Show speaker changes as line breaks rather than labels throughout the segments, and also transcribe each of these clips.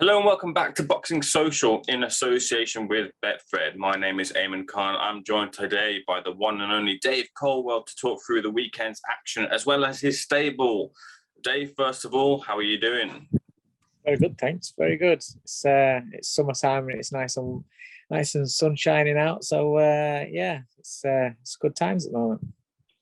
Hello and welcome back to Boxing Social in association with Betfred. My name is Ayman Khan. I'm joined today by the one and only Dave Coldwell to talk through the weekend's action as well as his stable. Dave, first of all, how are you doing?
Very good, thanks. Very good. It's summertime and it's nice and sun shining out. So it's good times at the moment.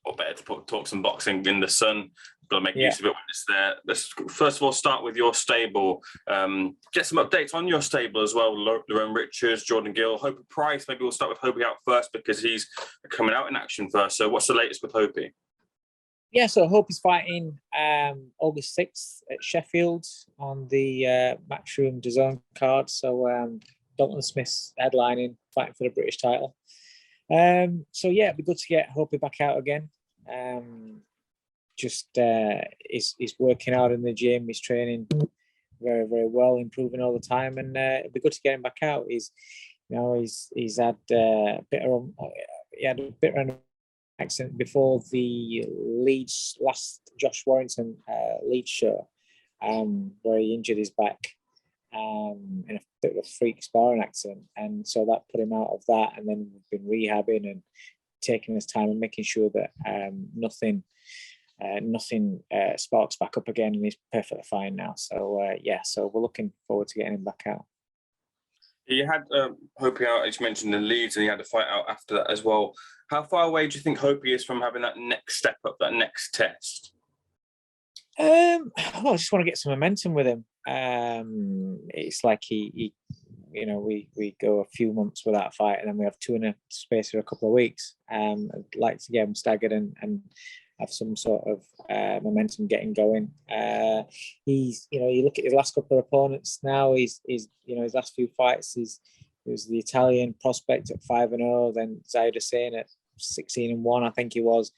Or better to talk some boxing in the sun. Got to make use of it when it's there. Let's first of all start with your stable. Get some updates on your stable as well. Lorraine Richards, Jordan Gill, Hope Price. Maybe we'll start with Hope out first because he's coming out in action first. So what's the latest with Hope?
Yeah, so Hope is fighting August 6th at Sheffield on the Matchroom DAZN card. So Dalton Smith's headlining, fighting for the British title. So yeah, it'd be good to get Hope back out again. He's working out in the gym. He's training very, very well, improving all the time, and it'd be good to get him back out. He's had a bit of an accident before the Leeds last Josh Warrington Leeds show, where he injured his back in a bit of a freak sparring accident, and so that put him out of that. And then we've been rehabbing and taking his time and making sure that nothing sparks back up again, and he's perfectly fine now. So so we're looking forward to getting him back out.
You had Hopi out, as you mentioned, in Leeds, and you had to fight out after that as well. How far away do you think Hopi is from having that next step up, that next test?
I just want to get some momentum with him. It's like we go a few months without a fight, and then we have two in a space of a couple of weeks. I'd like to get him staggered and have some sort of momentum getting going. He's, you look at his last couple of opponents now. He's his last few fights. He was the Italian prospect at 5-0, then Zayed Hussein at 16-1. I think he was.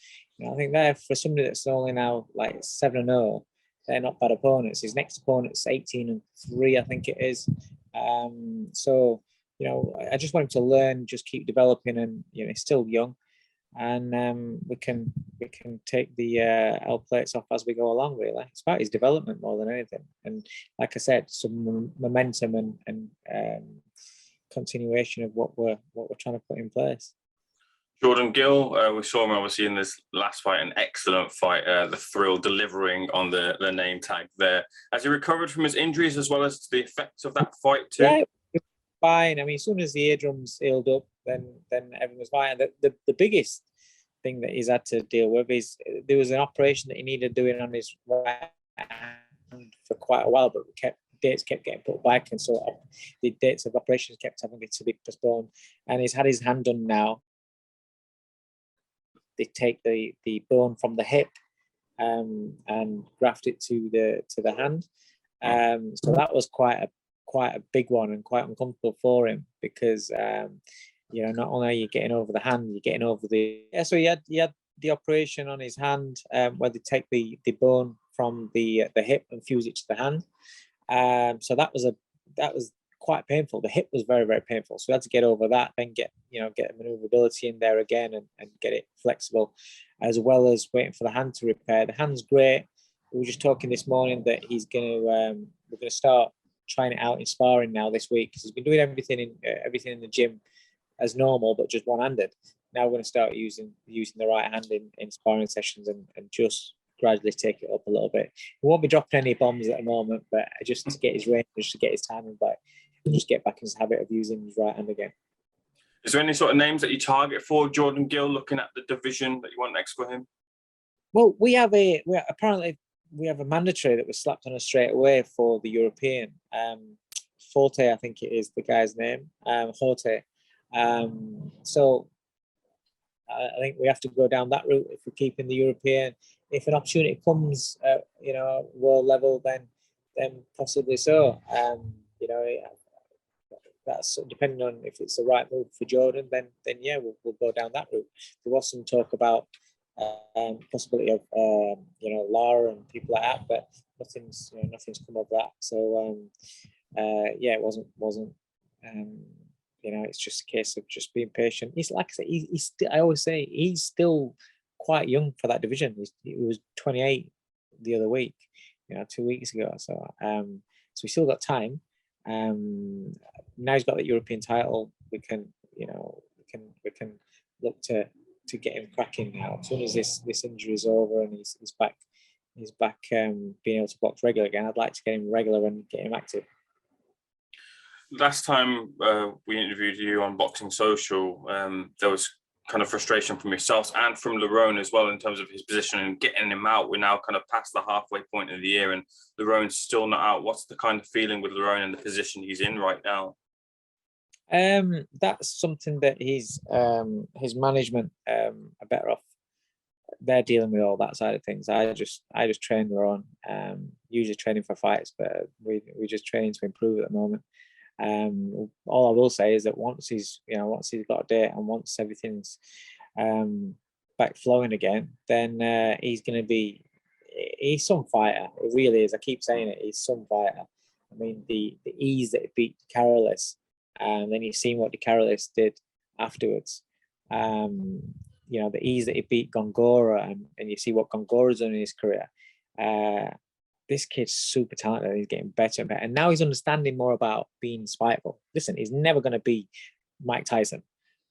I think they're, for somebody that's only now like 7-0, they're not bad opponents. His next opponent's 18-3, I think it is. So I just want him to learn, just keep developing, and he's still young. And we can take the L plates off as we go along. Really, it's about his development more than anything. And like I said, some momentum and continuation of what we're trying to put in place.
Jordan Gill, we saw him obviously in this last fight, an excellent fight. The thrill delivering on the name tag there. Has he recovered from his injuries as well as the effects of that fight too?
Yeah, fine. I mean, as soon as the eardrums healed up, then everything was fine. The biggest thing that he's had to deal with is there was an operation that he needed doing on his right hand for quite a while, but dates kept getting put back, and so the dates of operations kept having to be postponed. And he's had his hand done now. They take the bone from the hip and graft it to the hand. So that was quite a big one and quite uncomfortable for him because not only are you getting over the hand, you're getting over so he had the operation on his hand where they take the bone from the hip and fuse it to the hand. So that was quite painful. The hip was very, very painful. So we had to get over that, then get maneuverability in there again and get it flexible, as well as waiting for the hand to repair. The hand's great. We were just talking this morning that we're gonna start trying it out in sparring now this week, because he's been doing everything in the gym as normal, but just one-handed. Now we're going to start using the right hand in sparring sessions and just gradually take it up a little bit. We won't be dropping any bombs at the moment, but just to get his range, just to get his timing back, and just get back in his habit of using his right hand again.
Is there any sort of names that you target for Jordan Gill, looking at the division that you want next for him?
Well, we have a mandatory that was slapped on us straight away for the European. Forte, I think it is the guy's name. Forte. So I think we have to go down that route if we're keeping the European. If an opportunity comes, world level, then possibly so. That's depending on if it's the right move for Jordan. Then yeah, we'll go down that route. There was some talk about possibility of Lara and people like that, but nothing's come of that. So it wasn't. It's just a case of just being patient. He's, like I say, I always say he's still quite young for that division. He was 28 the other week, 2 weeks ago. So we still got time. Now he's got the European title. We can look to get him cracking now. As soon as this injury is over and he's back being able to box regular again, I'd like to get him regular and get him active.
Last time we interviewed you on Boxing Social, there was kind of frustration from yourselves and from Lerone as well in terms of his position and getting him out. We're now kind of past the halfway point of the year and Lerone's still not out. What's the kind of feeling with Lerone and the position he's in right now?
That's something that his management are better off. They're dealing with all that side of things. I just train Lerone, usually training for fights, but we just training to improve at the moment. All I will say is that once he's got a date and once everything's back flowing again, then he's some fighter. It really is. I keep saying it. He's some fighter. I mean, the ease that he beat Carolis, and then you've seen what the Carolis did afterwards. The ease that he beat Gongora, and you see what Gongora's done in his career. This kid's super talented. He's getting better and better. And now he's understanding more about being spiteful. Listen, he's never going to be Mike Tyson.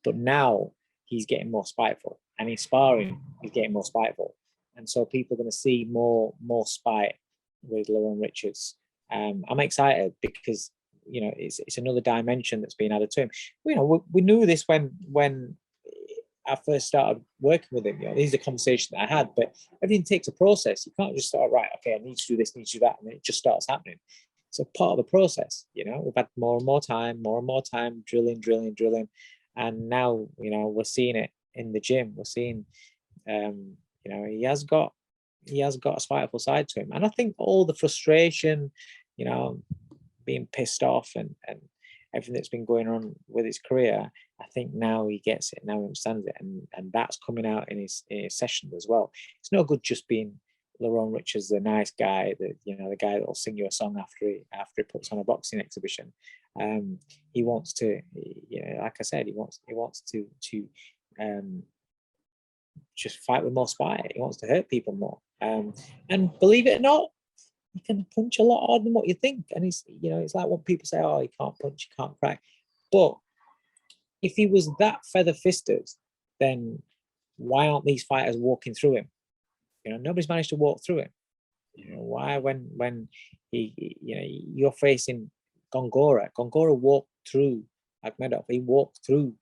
But now he's getting more spiteful. And he's sparring, he's getting more spiteful. And so people are going to see more spite with Lerone Richards. I'm excited because, it's another dimension that's been added to him. We knew this when I first started working with him. These are the conversations that I had, but everything takes a process. You can't just start, right, okay, I need to do this, need to do that, and then it just starts happening. It's a part of the process. We've had more and more time, drilling. And now, we're seeing it in the gym. We're seeing, he has got a spiteful side to him. And I think all the frustration, being pissed off and everything that's been going on with his career, I think now he gets it, now he understands it, and that's coming out in his sessions as well. It's no good just being Lerone Richards, the nice guy, the guy that will sing you a song after he puts on a boxing exhibition. He wants to, like I said, he wants to just fight with more spite. He wants to hurt people more. And believe it or not, he can punch a lot harder than what you think. And it's like when people say, oh, he can't punch, he can't crack. But if he was that feather-fisted, then why aren't these fighters walking through him? Nobody's managed to walk through him. Why when you're facing Gongora walked through Akhmedov. He walked through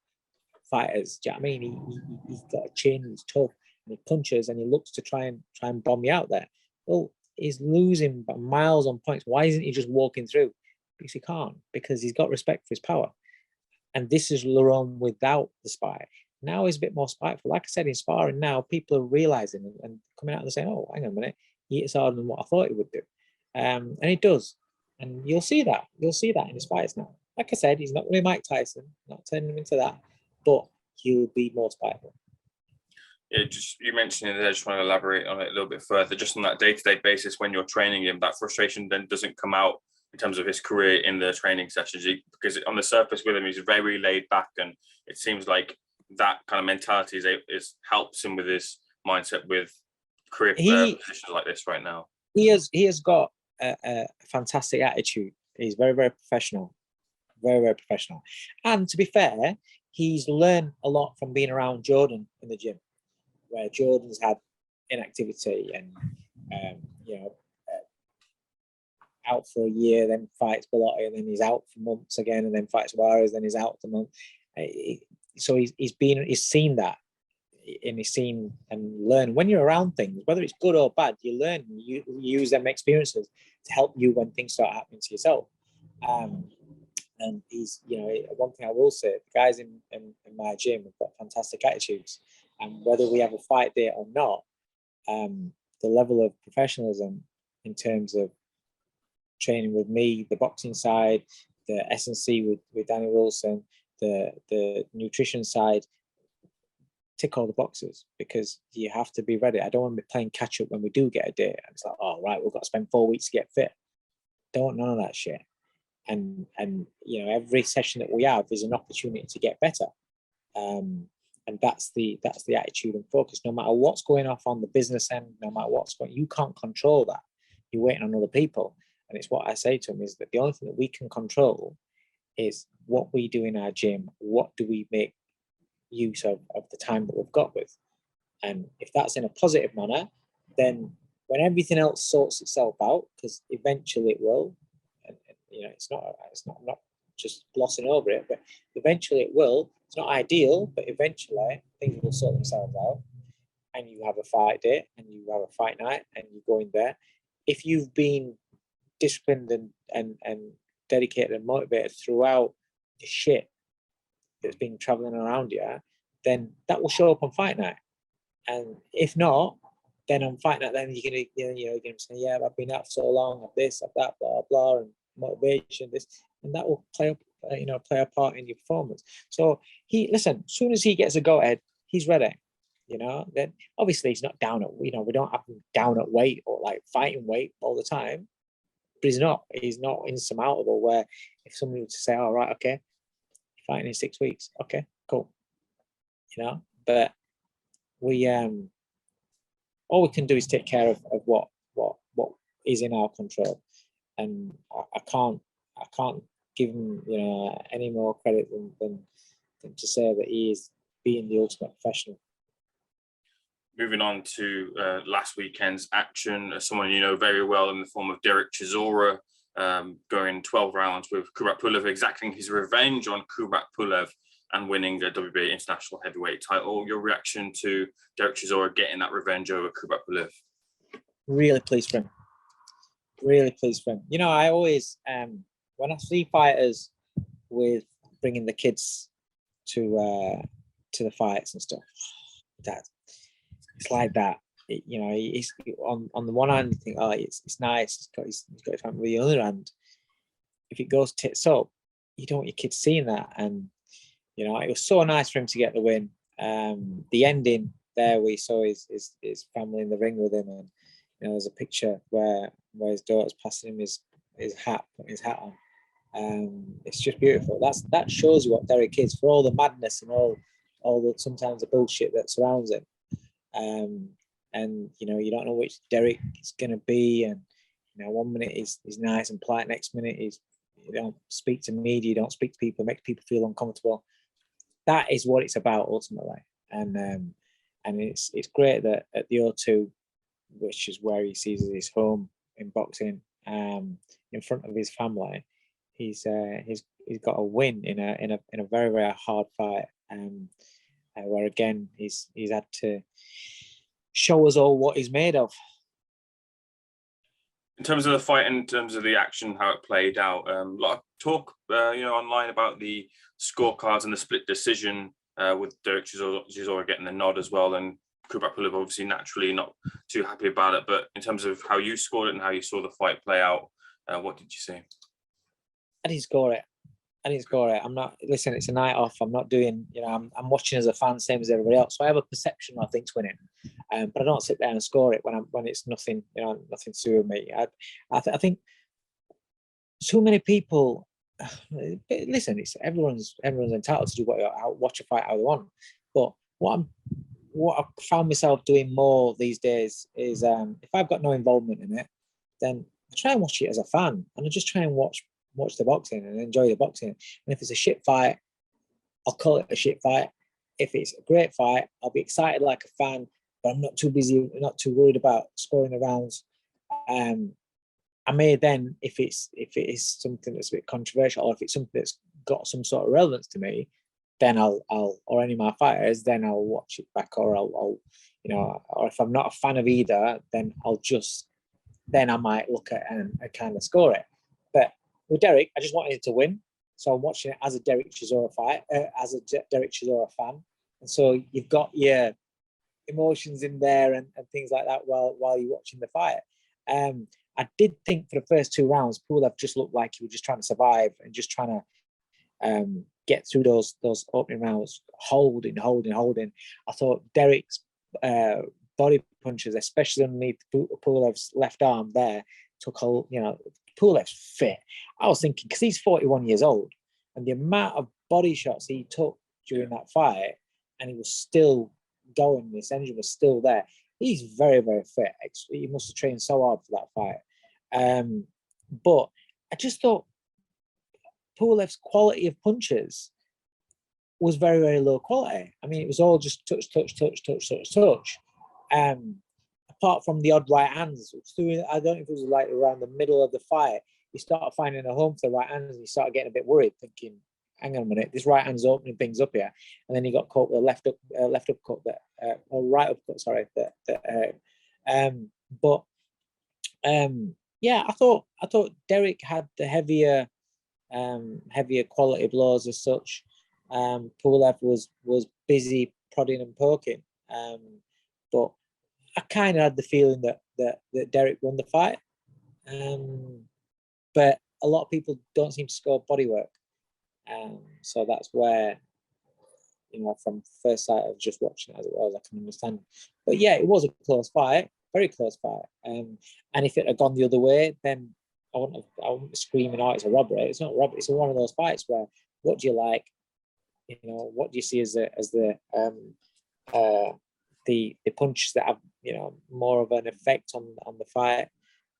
fighters. Do you know what I mean? He's got a chin, he's tough, and he punches and he looks to try and bomb you out there. Well, he's losing by miles on points. Why isn't he just walking through? Because he can't, because he's got respect for his power. And this is Lerone without the spite. Now he's a bit more spiteful. Like I said, in sparring now, people are realizing and coming out and saying, oh, hang on a minute, he hits harder than what I thought he would do. And he does. And you'll see that. You'll see that in his fights now. Like I said, he's not going to be Mike Tyson, not turning him into that, but he'll be more spiteful.
Yeah, you mentioned it there, I just want to elaborate on it a little bit further. Just on that day-to-day basis when you're training him, that frustration then doesn't come out in terms of his career in the training sessions, because on the surface with him, he's very laid back, and it seems like that kind of mentality is helps him with his mindset with career positions like this right now.
He has got a fantastic attitude. He's very, very professional, very, very professional. And to be fair, he's learned a lot from being around Jordan in the gym, where Jordan's had inactivity and out for a year, then fights Bellotti, and then he's out for months again, and then fights Juarez, then he's out for months. So he's seen that, and he's seen and learned. When you're around things, whether it's good or bad, you learn. You use them experiences to help you when things start happening to yourself. And he's, one thing I will say, the guys in my gym have got fantastic attitudes, and whether we have a fight day or not, the level of professionalism in terms of training with me, the boxing side, the S&C with Danny Wilson, the nutrition side, tick all the boxes, because you have to be ready. I don't want to be playing catch up when we do get a date. It's like, oh, right, we've got to spend 4 weeks to get fit. None of that shit. And every session that we have is an opportunity to get better. And that's the attitude and focus. No matter what's going off on the business end, no matter what's going, you can't control that. You're waiting on other people. And it's what I say to him is that the only thing that we can control is what we do in our gym. What do we make use of the time that we've got with? And if that's in a positive manner, then when everything else sorts itself out, because eventually it will, and it's not I'm not just glossing over it, but eventually it will. It's not ideal, but eventually things will sort themselves out, and you have a fight day, and you have a fight night, and you go in there. If you've been disciplined and dedicated and motivated throughout the shit that's been traveling around you, then that will show up on fight night. And if not, then on fight night, then you're gonna say, yeah, I've been out for so long, of this, of that, blah blah, and motivation, this, and that will play a part in your performance. So as soon as he gets a go ahead, he's ready. Then obviously he's not down at, we don't have him down at weight or like fighting weight all the time, but he's not insurmountable. Where if somebody were to say, all right, okay, fighting in 6 weeks, okay, cool, but we all we can do is take care of what is in our control, and I can't give him any more credit than to say that he is being the ultimate professional.
Moving on to last weekend's action, someone you know very well in the form of Wilder-Chisora, going 12 rounds with Pulev, exacting his revenge on Pulev and winning a WBA International Heavyweight title. Your reaction to Wilder-Chisora getting that revenge over Pulev?
Really pleased for him. Really pleased for him. I always, when I see fighters with bringing the kids to the fights and stuff, it's like that. He's on the one hand, you think, oh, it's nice. He's got his family. On the other hand, if it goes tits up, you don't want your kids seeing that. And it was so nice for him to get the win. The ending there, we saw his family in the ring with him, and there's a picture where his daughter's passing him his hat, putting his hat on. It's just beautiful. That shows you what Derek is, for all the madness and all the sometimes the bullshit that surrounds him. And you don't know which Derek is going to be, and 1 minute he's nice and polite, next minute you don't speak to media, you don't speak to people, make people feel uncomfortable. That is what it's about ultimately, and it's great that at the O2, which is where he sees his home in boxing, in front of his family, he's got a win in a very, very hard fight, where again he's had to show us all what he's made of.
In terms of the fight, in terms of the action, how it played out, a lot of talk, online about the scorecards and the split decision, with Wilder-Chisora getting the nod as well, and Pulev obviously naturally not too happy about it. But in terms of how you scored it and how you saw the fight play out, what did you see?
I didn't score it. I'm not. Listen, it's a night off. I'm not doing. I'm watching as a fan, same as everybody else. So I have a perception I think's winning, but I don't sit there and score it when it's nothing. Nothing to do with me. I think too many people. Listen, it's everyone's entitled to do watch a fight how they want. But what I found myself doing more these days is, if I've got no involvement in it, then I try and watch it as a fan, and I just try and watch the boxing and enjoy the boxing. And if it's a shit fight, I'll call it a shit fight. If it's a great fight, I'll be excited like a fan, but I'm not too busy, not too worried about scoring the rounds. I may then, if it is something that's a bit controversial, or if it's something that's got some sort of relevance to me, then I'll or any of my fighters, then I'll watch it back, or I'll or if I'm not a fan of either, then I might look at and kind of score it. But with Derek, I just wanted to win, so I'm watching it as a Wilder-Chisora fight, as a Wilder-Chisora fan, and so you've got your emotions in there and things like that while you're watching the fight. I did think for the first 2 rounds, Pulev just looked like he was just trying to survive and just trying to get through those opening rounds, holding. I thought Derek's body punches, especially underneath Pulev's left arm there, took hold. Pulev's fit. I was thinking, because he's 41 years old, and the amount of body shots he took during that fight, and he was still going, his energy was still there. He's very, very fit. He must have trained so hard for that fight. But I just thought Pulev's quality of punches was very, very low quality. I mean, it was all just touch. Apart from the odd right hands, I don't know if it was like around the middle of the fight, he started finding a home for the right hands, and he started getting a bit worried, thinking, "Hang on a minute, this right hand's opening things up here." And then he got caught with a left upcut or right upcut, sorry. Yeah, I thought Derek had the heavier quality blows as such. Pulev was busy prodding and poking, but I kind of had the feeling that Derek won the fight. But a lot of people don't seem to score bodywork, so that's where, from first sight of just watching it as it was, I can understand. But yeah, it was a close fight, very close fight. And if it had gone the other way, then I wouldn't be screaming, "Oh, it's a robbery!" It's not a robbery. It's one of those fights where, what do you like? What do you see as the punches that have more of an effect on the fight,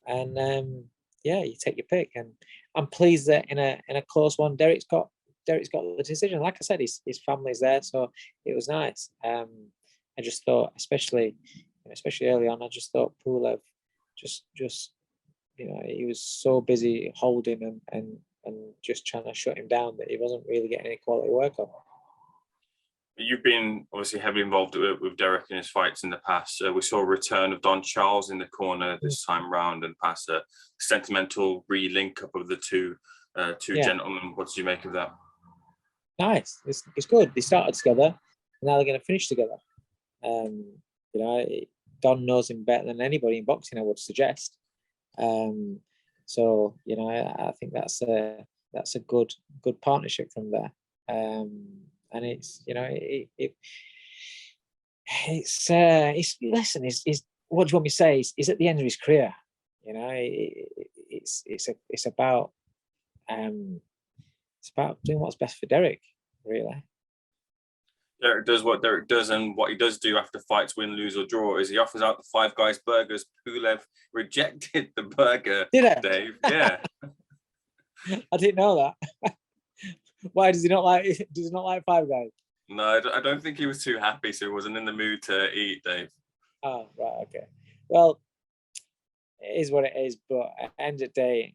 and yeah, you take your pick. And I'm pleased that in a close one, Derek's got the decision. Like I said, his family's there, so it was nice. I just thought, especially early on, I just thought Pulev just he was so busy holding and just trying to shut him down that he wasn't really getting any quality work on.
You've been obviously heavily involved with Derek in his fights in the past. We saw a return of Don Charles in the corner this time round, and past a sentimental re-link up of the two gentlemen. What did you make of that?
Nice. It's good. They started together, and now they're going to finish together. Don knows him better than anybody in boxing, I would suggest. So I think that's a good partnership from there. And it's listen, what do you want me to say? He's at the end of his career. It's about doing what's best for Derek, really.
Derek does what Derek does, and what he does do after fights, win, lose, or draw, is he offers out the Five Guys burgers. Pulev rejected the burger.
Did it?
Dave? Yeah.
I didn't know that. Why does he not like? Does he not like Five Guys?
No, I don't think he was too happy, so he wasn't in the mood to eat, Dave.
Oh, right, okay. Well, it is what it is. But at the end of the day,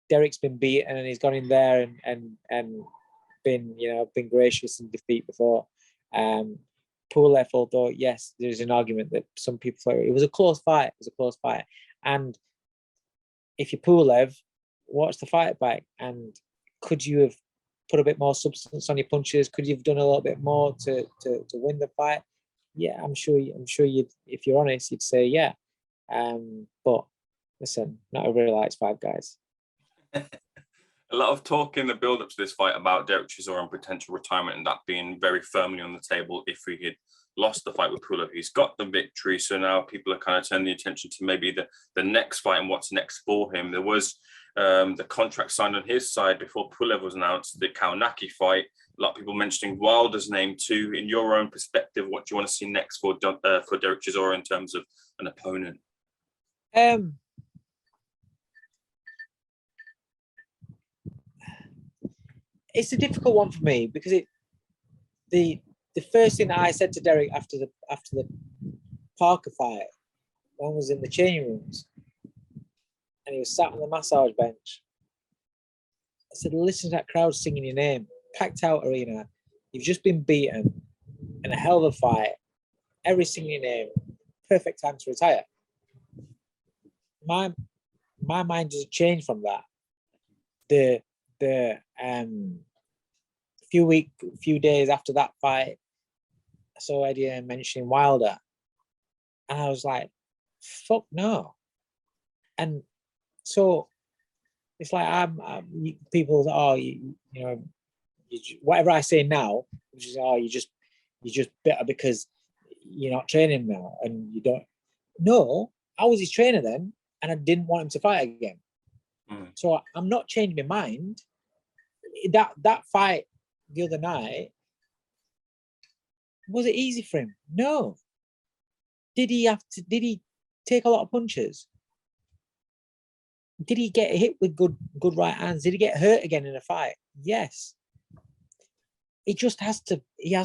Derek's been beaten, and he's gone in there and been gracious in defeat before. Pulev, although yes, there's an argument that some people thought it was a close fight. It was a close fight, and if you're Pulev, watch the fight back, and could you have put a bit more substance on your punches? Could you have done a little bit more to win the fight? Yeah, I'm sure you'd, if you're honest, you'd say yeah. But listen, not everybody likes Five Guys.
A lot of talk in the build-up to this fight about Derek Chisora and potential retirement, and that being very firmly on the table if he had lost the fight with Pulev. He's got the victory, so now people are kind of turning the attention to maybe the next fight and what's next for him. There was the contract signed on his side before Pulev was announced, the Kaunaki fight. A lot of people mentioning Wilder's name too. In your own perspective, what do you want to see next for Derek Chisora in terms of an opponent?
It's a difficult one for me because the first thing that I said to Derek after the Parker fight, one was in the changing rooms, and he was sat on the massage bench. I said, "Listen to that crowd singing your name, packed out arena. You've just been beaten in a hell of a fight. Every singing your name. Perfect time to retire." My mind doesn't change from that. The few days after that fight, I saw Eddie mentioning Wilder, and I was like, "Fuck no!" And so it's like people, whatever I say now, which is, "Oh, you just better because you're not training now and you don't." No, I was his trainer then, and I didn't want him to fight again. So I'm not changing my mind. That fight the other night, was it easy for him? No. Did he take a lot of punches? did he get hit with good right hands? Did he get hurt again in a fight? Yes. He has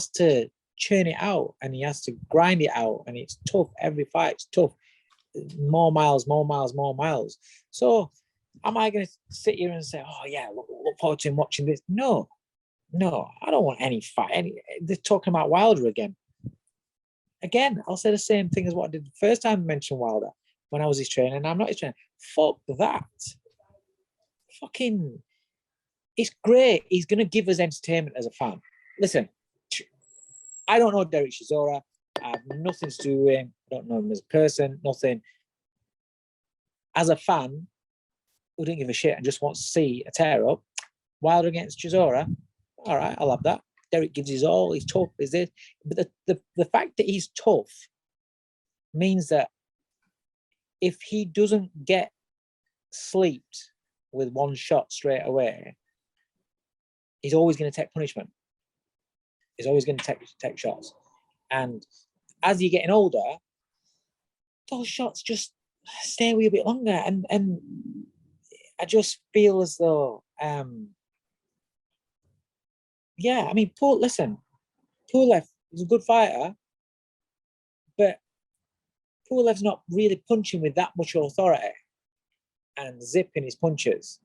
to churn it out, and he has to grind it out, and it's tough. Every fight's tough. More miles. So am I going to sit here and say, oh yeah, look forward to him watching this? No, I don't want any fight. They're talking about Wilder again. I'll say the same thing as what I did the first time I mentioned Wilder when I was his trainer, and I'm not his trainer. Fuck that. Fucking, it's great. He's going to give us entertainment as a fan. Listen, I don't know Derek Chisora. I have nothing to do with him. I don't know him as a person, nothing. As a fan who didn't give a shit and just wants to see a tear up, Wilder against Chisora, all right, I'll have that. Derek gives his all, he's tough, is this. But the fact that he's tough means that if he doesn't get sleeped with one shot straight away, he's always going to take punishment. He's always going to take shots. And as you're getting older, those shots just stay with you a bit longer. And I just feel as though, yeah, I mean, Pulev is a good fighter, but Pulev's not really punching with that much authority and zipping his punches.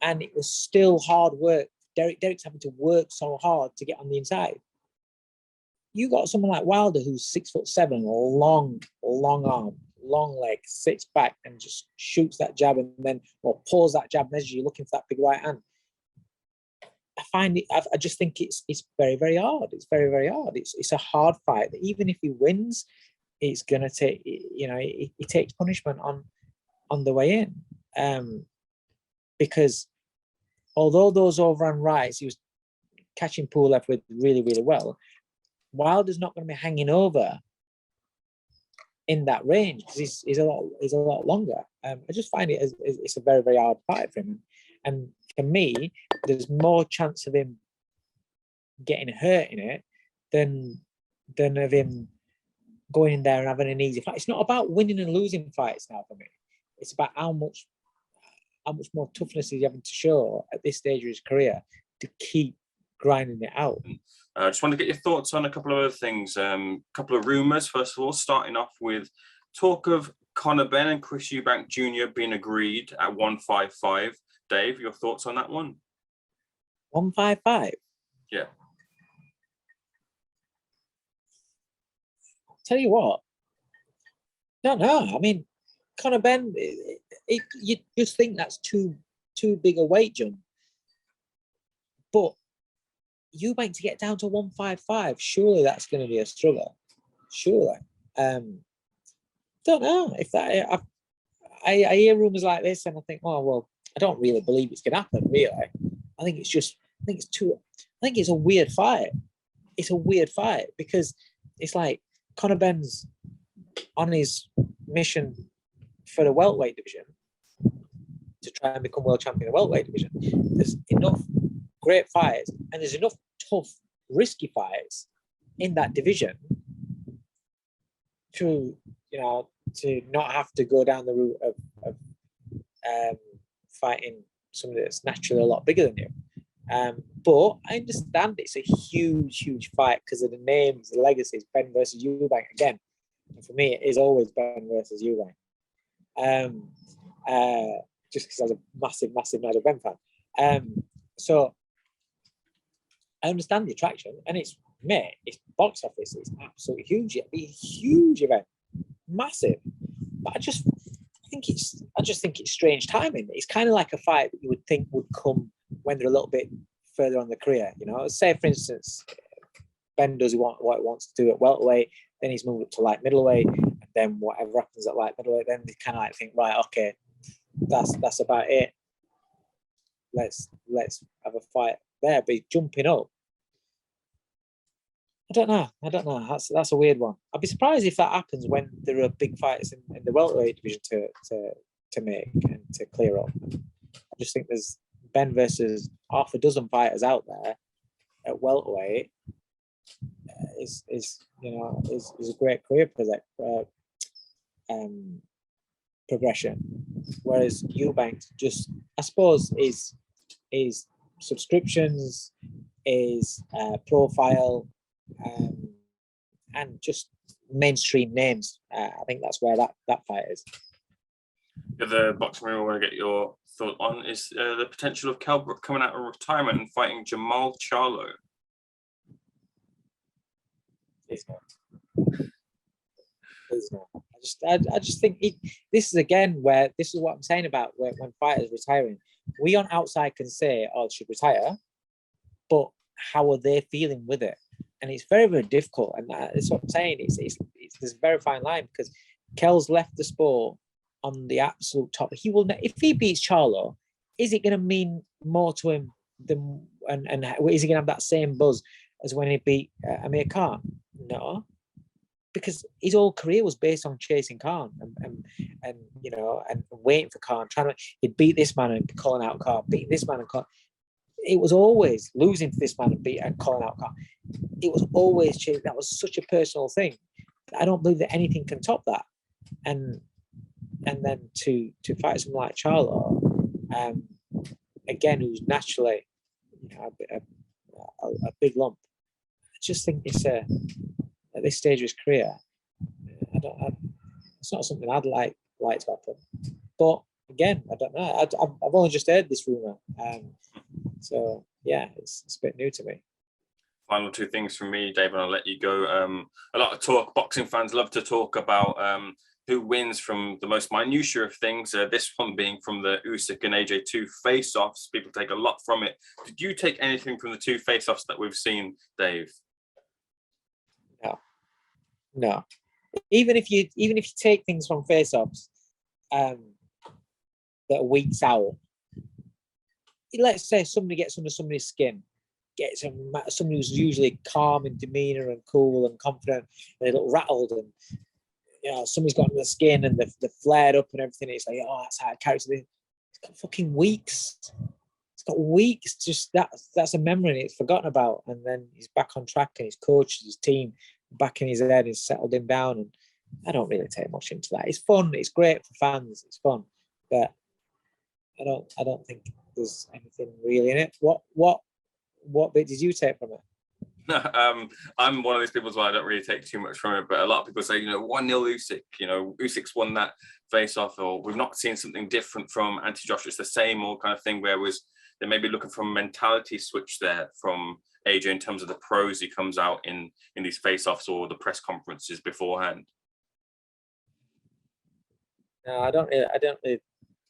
And it was still hard work. Derek's having to work so hard to get on the inside. You got someone like Wilder who's 6'7", long arm, long leg, sits back and just shoots that jab and then, or pulls that jab as you're looking for that big right hand. I just think it's very, very hard. It's very, very hard. It's a hard fight. Even if he wins, it's gonna take, he takes punishment on the way in. Because although those overhand rights he was catching Pulev with really, really well, Wilder's not going to be hanging over in that range because he's a lot longer. I just find it's a very, very hard fight for him. And for me, there's more chance of him getting hurt in it than of him going in there and having an easy fight. It's not about winning and losing fights now for me. It's about how much more toughness he's having to show at this stage of his career to keep grinding it out.
I just want to get your thoughts on a couple of other things. A couple of rumours, first of all, starting off with talk of Conor Benn and Chris Eubank Jr. being agreed at 155. Dave, your thoughts on that one?
155?
Yeah.
Tell you what, I don't know. I mean, Conor Benn, you just think that's too big a weight jump. But Eubank to get down to 155, surely that's going to be a struggle. Surely. Don't know if that. I hear rumors like this, and I think, oh well, I don't really believe it's going to happen. Really, I think it's a weird fight. It's a weird fight because it's like Conor Benn's on his mission for the welterweight division to try and become world champion of the welterweight division. There's enough great fighters and there's enough tough, risky fighters in that division to not have to go down the route of fighting somebody that's naturally a lot bigger than you. But I understand it's a huge fight because of the names, the legacies. Ben versus Eubank again. And for me, it is always Ben versus Eubank. Just because I was a massive Nigel Benn fan. So I understand the attraction, and it's box office. It's absolutely huge. It'd be a huge event, massive. But I just think it's strange timing. It's kind of like a fight that you would think would come when they're a little bit further on the career. Say for instance, Ben does what he wants to do at welterweight, then he's moved up to light middleweight, and then whatever happens at light middleweight, then they kind of like think, right, okay, that's about it. Let's have a fight there. But jumping up, I don't know. That's a weird one. I'd be surprised if that happens when there are big fights in the welterweight division to make and to clear up. I just think there's Ben versus half a dozen fighters out there at welterweight is a great career progression. Whereas Eubanks just, I suppose, is subscriptions, is profile, and just mainstream names. I think that's where that fight is.
The other boxing ring I want to get your thought on is the potential of Kell Brook coming out of retirement and fighting Jamal Charlo.
It's not. It's not. I just think this is again where this is what I'm saying about when fighters retiring. We on outside can say, "Oh, they should retire," but how are they feeling with it? And it's very, very difficult. And that's what I'm saying. It's there's a very fine line because Kell's left the sport on the absolute top. He will, if he beats Charlo, is it going to mean more to him than, and is he going to have that same buzz as when he beat Amir Khan? No, because his whole career was based on chasing Khan and you know, and waiting for Khan, he'd beat this man and calling out Khan, beat this man and Khan. It was always losing to this man and calling out Khan. It was always chasing. That was such a personal thing. I don't believe that anything can top that. And then to fight someone like Charlo, again, who's naturally, you know, a big lump. I just think it's at this stage of his career, it's not something I'd like to happen. But again, I don't know. I've only just heard this rumor, so yeah, it's a bit new to me.
Final two things from me, David. I'll let you go. A lot of talk. Boxing fans love to talk about who wins from the most minutiae of things. This one being from the Usyk and AJ2 face-offs. People take a lot from it. Did you take anything from the two face-offs that we've seen, Dave?
No. Even if you take things from face-offs that are weeks out, let's say somebody gets under somebody's skin, gets somebody who's usually calm in demeanor and cool and confident, and they look rattled, and you know, somebody's got under the skin and they're flared up and everything. It's like, oh, that's how it carries. It's got fucking weeks. It's got weeks. Just that's a memory and it's forgotten about. And then he's back on track and his coach, his team, back in his head, he's settled him down. And I don't really take much into that. It's fun. It's great for fans. It's fun, but I don't think there's anything really in it. What bit did you take from it?
I'm one of those people as well. I don't really take too much from it, but a lot of people say, 1-0 Usyk. Usyk's won that face-off, or we've not seen something different from anti-Joshua. It's the same old kind of thing where they may be looking for a mentality switch there from AJ in terms of the pros he comes out in these face-offs or the press conferences beforehand.
No, I don't really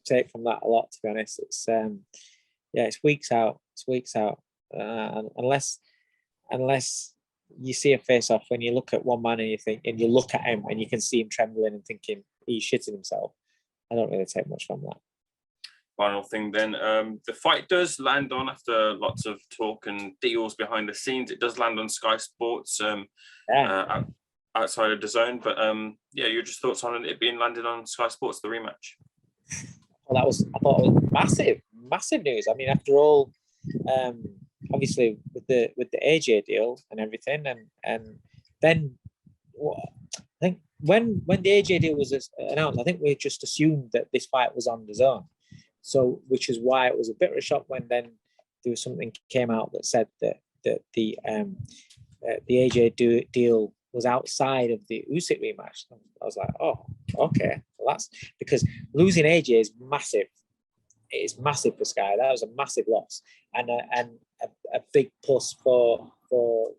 take from that a lot, to be honest. It's it's weeks out. It's weeks out. Unless you see a face-off when you look at one man and you look at him and you can see him trembling and thinking he's shitting himself. I don't really take much from that.
Final thing then, the fight does land on, after lots of talk and deals behind the scenes, it does land on Sky Sports outside of the zone. But your just thoughts on it being landed on Sky Sports, the rematch?
Well, I thought it was massive news. I mean, after all, obviously with the AJ deal and everything, and then I think when the AJ deal was announced, I think we just assumed that this fight was on the zone. So, which is why it was a bit of a shock when then there was something came out that said that the AJ deal was outside of the Usyk rematch. I was like, oh, okay. Well, that's because losing AJ is massive. It is massive for Sky. That was a massive loss and a big plus for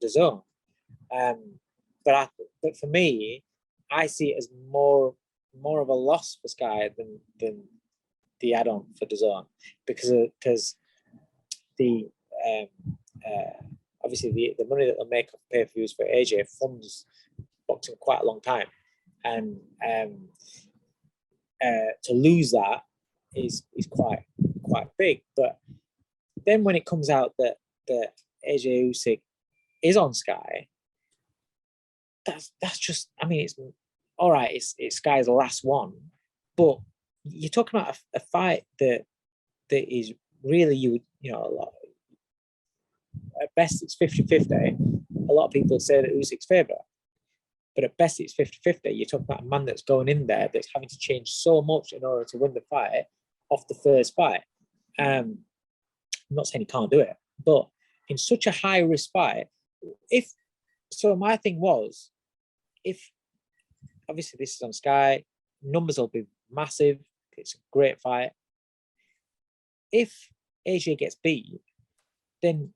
the zone. But for me, I see it as more of a loss for Sky than the add-on for the zone, because the obviously the money that they'll make off pay-per-views for AJ funds boxing quite a long time, and to lose that is quite big. But then when it comes out that AJ Usyk is on Sky, that's just, I mean, it's all right. It's Sky's last one, but you're talking about a fight that is really, you know, a lot. At best, it's 50-50. A lot of people say that Usyk's favourite. but at best it's 50-50. You're talking about a man that's going in there that's having to change so much in order to win the fight off the first fight. I'm not saying he can't do it, but in such a high risk fight, my thing was, if obviously this is on Sky, numbers will be massive. It's a great fight. If AJ gets beat, then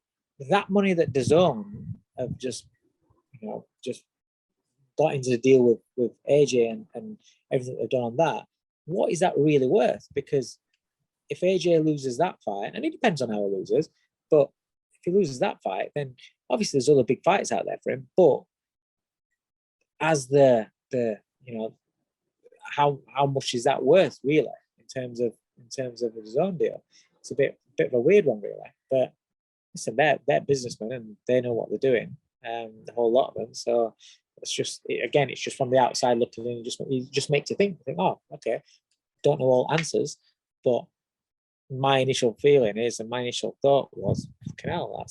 that money that DAZN have just got into the deal with AJ and everything they've done on that, what is that really worth? Because if AJ loses that fight, and it depends on how he loses, but if he loses that fight, then obviously there's other big fights out there for him. But as how much is that worth really in terms of his own deal? It's a bit of a weird one really. But listen, they're businessmen and they know what they're doing. The whole lot of them. So it's just from the outside looking in, it just makes you think, oh, okay, don't know all answers, but my initial feeling is, and my initial thought was, fucking hell,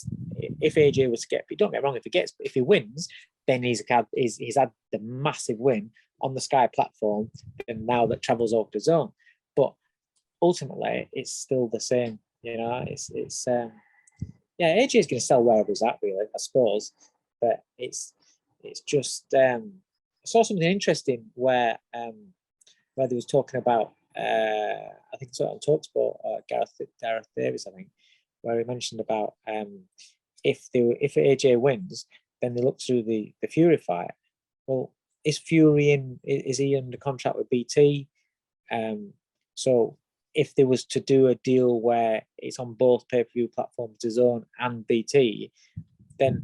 if AJ was to get, don't get me wrong, if he wins, then he's had the massive win on the Sky platform, and now that travels over to zone. But ultimately, it's still the same. AJ is going to sell wherever he's at, really, I suppose. But it's just I saw something interesting where they was talking about I think it's on TalkSport, Gareth Davis, I think, where he mentioned about if AJ wins, then they look through the Fury fight. Well, is he under contract with BT? So if there was to do a deal where it's on both pay-per-view platforms, DAZN and BT, then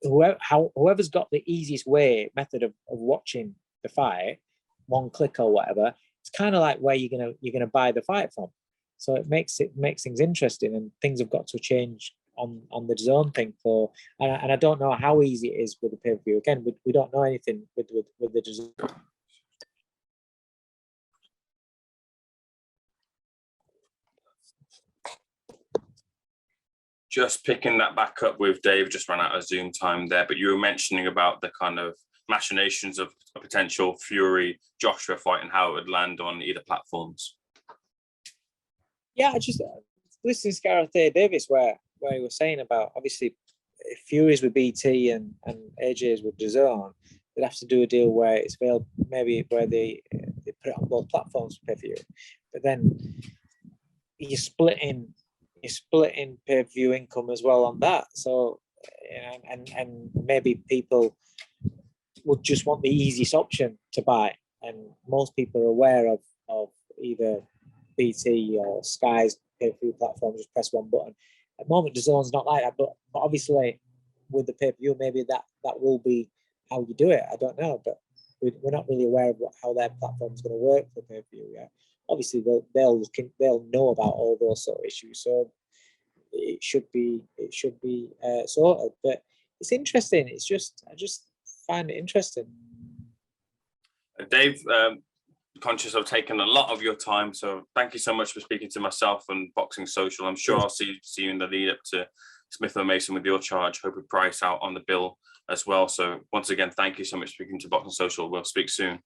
whoever's got the easiest method of watching the fight, one click or whatever, it's kind of like where you're gonna buy the fight from. So it makes things interesting, and things have got to change on the DAZN thing and I don't know how easy it is with the pay-per-view. Again, we don't know anything with the DAZN.
Just picking that back up with Dave, just ran out of Zoom time there, but you were mentioning about the kind of machinations of a potential Fury Joshua fight and how it would land on either platforms.
Yeah, I just listening to Gareth Davis where he was saying about, obviously, if Fury's with BT and AJ's with DAZN, they'd have to do a deal where it's available, maybe where they put it on both platforms for pay-per-view. But then you're splitting pay-per-view income as well on that. So, and maybe people would just want the easiest option to buy. And most people are aware of either BT or Sky's pay-per-view platform, just press one button. At the moment, DAZN's not like that, but obviously with the pay-per-view, maybe that will be how you do it. I don't know, but we're not really aware of how their platform's going to work for pay-per-view yet. Obviously, they'll know about all those sort of issues, so it should be sorted. But it's interesting. I just find it interesting.
Dave, conscious of taking a lot of your time, so thank you so much for speaking to myself and Boxing Social. I'm sure I'll see you in the lead up to Smith & Mason with your charge. Hope we price out on the bill as well. So once again, thank you so much for speaking to Boxing Social. We'll speak soon.